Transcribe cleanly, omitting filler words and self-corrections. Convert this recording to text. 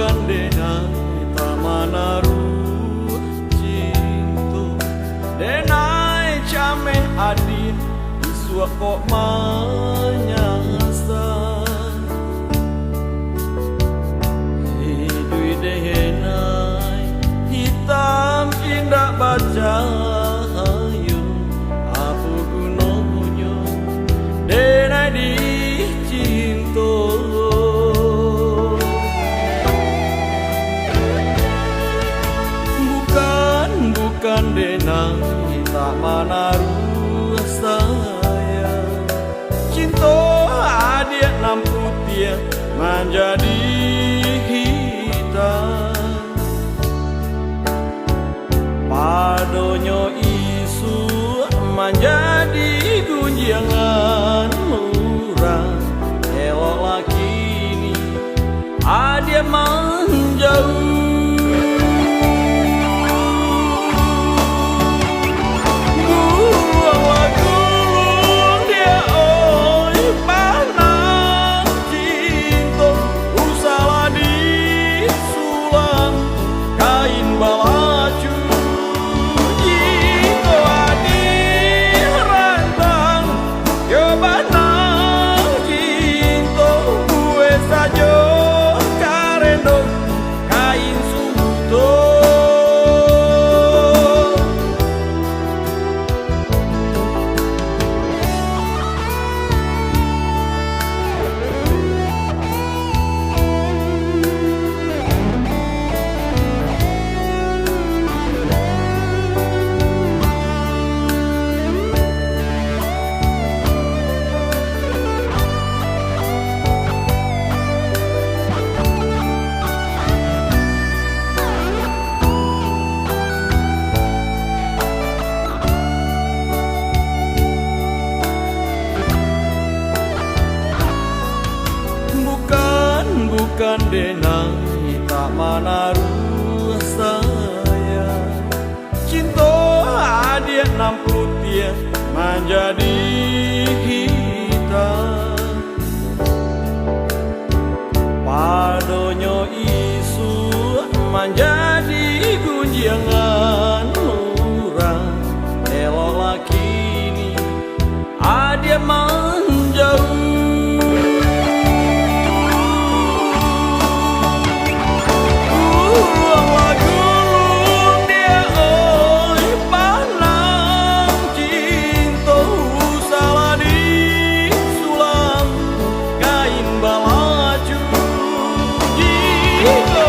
bukan denai tamanaru cinto denai camen adin iswa kok manyasa hidui denai hitam indah baca apa gunanya denai di cinto. Bukan denai tak manaru saya cinta adik nam putih menjadi hitam padonyo isu menjadi gunjangan murah elok laki ini adik menjauh. Bukan denai tak manaru saya cinta adik nam putih menjadi hitam padonyo isu menjadi gunjangan murah elok laki ini adik menjauh. Woo!